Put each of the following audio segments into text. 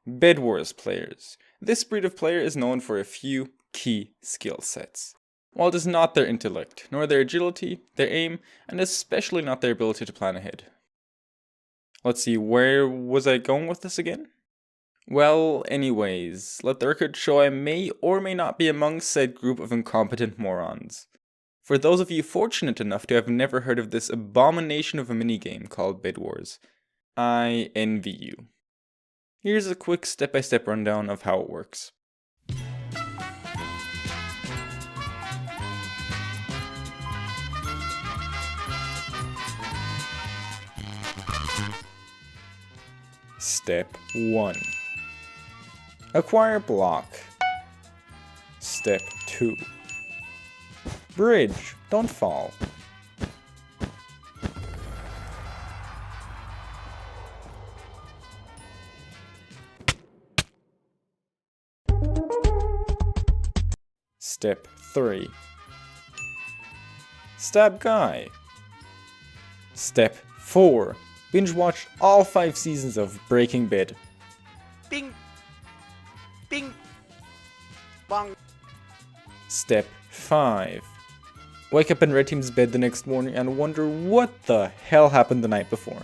Bedwars players. This breed of player is known for a few key skill sets. While it is not their intellect, nor their agility, their aim, and especially not their ability to plan ahead. Let's see, where was I going with this again? Well, anyways, let the record show I may or may not be among said group of incompetent morons. For those of you fortunate enough to have never heard of this abomination of a minigame called Bedwars, I envy you. Here's a quick step-by-step rundown of how it works. Step 1. Acquire block. Step 2. Bridge, don't fall. Step 3. Stab guy. Step 4. Binge watch all 5 seasons of Breaking Bad. Bing. Bing. Bong. Step 5. Wake up in Red Team's bed the next morning and wonder what the hell happened the night before.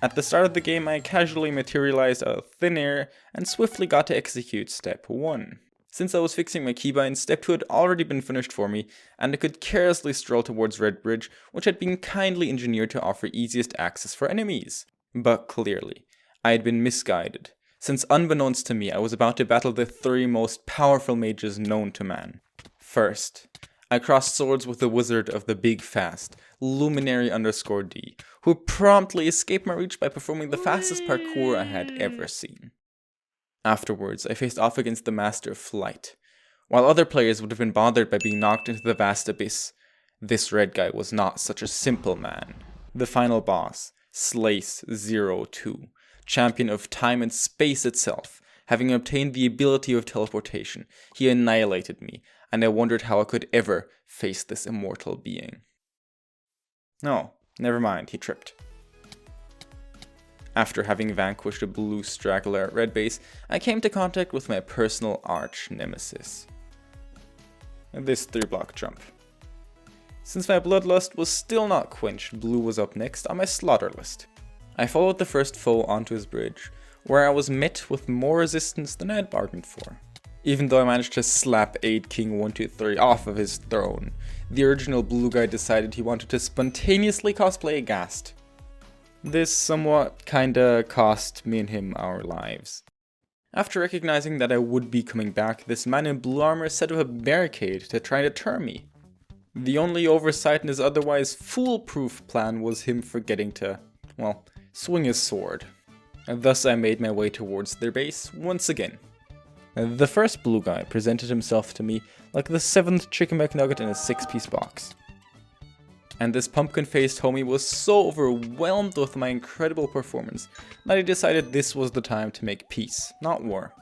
At the start of the game, I casually materialized out of thin air and swiftly got to execute Step 1. Since I was fixing my keybinds, Step 2 had already been finished for me, and I could carelessly stroll towards Red Bridge, which had been kindly engineered to offer easiest access for enemies. But clearly, I had been misguided, since unbeknownst to me, I was about to battle the 3 most powerful mages known to man. First, I crossed swords with the wizard of the Big Fast, Luminary_D, who promptly escaped my reach by performing the fastest parkour I had ever seen. Afterwards, I faced off against the Master of Flight. While other players would have been bothered by being knocked into the vast abyss, this red guy was not such a simple man. The final boss, Slace02, champion of time and space itself, having obtained the ability of teleportation, he annihilated me, and I wondered how I could ever face this immortal being. No, never mind, he tripped. After having vanquished a blue straggler at Red Base, I came to contact with my personal arch nemesis. This 3-block jump. Since my bloodlust was still not quenched, Blue was up next on my slaughter list. I followed the first foe onto his bridge, where I was met with more resistance than I had bargained for. Even though I managed to slap 8 King 123 off of his throne, the original blue guy decided he wanted to spontaneously cosplay a Ghast. This somewhat kinda cost me and him our lives. After recognizing that I would be coming back, this man in blue armor set up a barricade to try to deter me. The only oversight in his otherwise foolproof plan was him forgetting to, well, swing his sword. And thus I made my way towards their base once again. The first blue guy presented himself to me like the 7th Chicken McNugget in a 6-piece box. And this pumpkin-faced homie was so overwhelmed with my incredible performance that he decided this was the time to make peace, not war.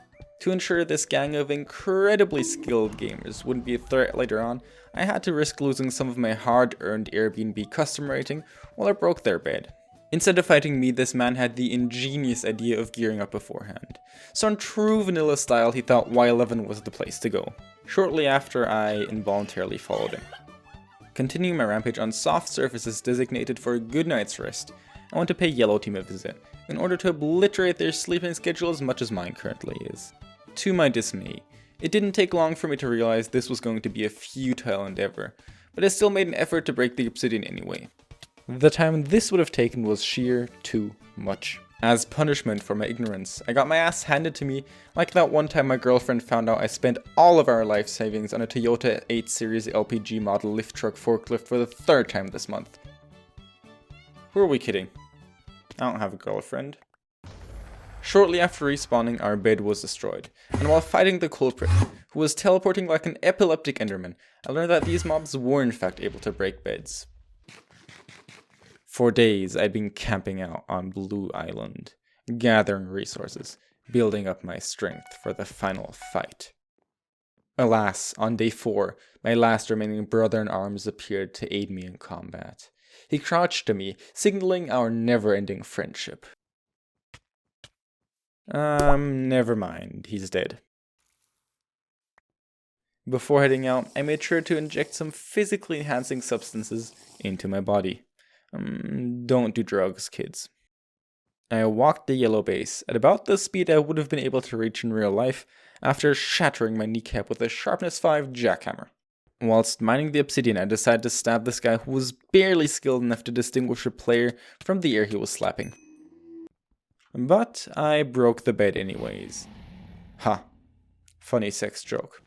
To ensure this gang of incredibly skilled gamers wouldn't be a threat later on, I had to risk losing some of my hard-earned Airbnb customer rating while I broke their bed. Instead of fighting me, this man had the ingenious idea of gearing up beforehand. So in true vanilla style, he thought Y11 was the place to go. Shortly after, I involuntarily followed him. Continuing my rampage on soft surfaces designated for a good night's rest, I went to pay Yellow Team a visit, in order to obliterate their sleeping schedule as much as mine currently is. To my dismay, it didn't take long for me to realize this was going to be a futile endeavor, but I still made an effort to break the obsidian anyway. The time this would have taken was sheer too much. As punishment for my ignorance, I got my ass handed to me like that one time my girlfriend found out I spent all of our life savings on a Toyota 8 Series LPG model lift truck forklift for the 3rd time this month. Who are we kidding? I don't have a girlfriend. Shortly after respawning, our bed was destroyed, and while fighting the culprit, who was teleporting like an epileptic enderman, I learned that these mobs were in fact able to break beds. For days, I'd been camping out on Blue Island, gathering resources, building up my strength for the final fight. Alas, on day 4, my last remaining brother-in-arms appeared to aid me in combat. He crouched to me, signaling our never-ending friendship. Never mind, he's dead. Before heading out, I made sure to inject some physically enhancing substances into my body. Don't do drugs, kids. I walked the yellow base at about the speed I would have been able to reach in real life after shattering my kneecap with a sharpness 5 jackhammer. Whilst mining the obsidian, I decided to stab this guy who was barely skilled enough to distinguish a player from the air he was slapping. But I broke the bed anyways. Ha. Funny sex joke.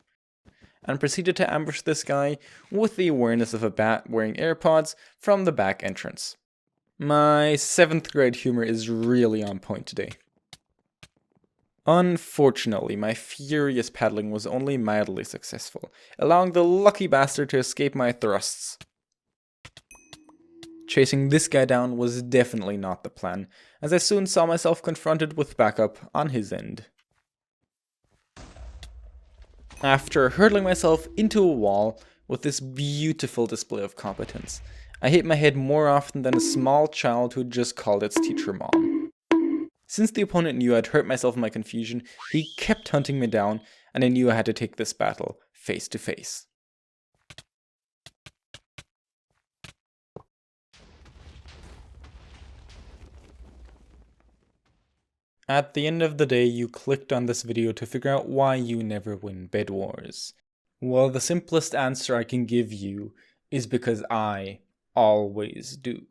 And proceeded to ambush this guy with the awareness of a bat wearing AirPods from the back entrance. My 7th grade humor is really on point today. Unfortunately, my furious paddling was only mildly successful, allowing the lucky bastard to escape my thrusts. Chasing this guy down was definitely not the plan, as I soon saw myself confronted with backup on his end. After hurtling myself into a wall with this beautiful display of competence, I hit my head more often than a small child who just called its teacher mom. Since the opponent knew I'd hurt myself in my confusion, he kept hunting me down, and I knew I had to take this battle face to face. At the end of the day, you clicked on this video to figure out why you never win Bedwars. Well, the simplest answer I can give you is because I always do.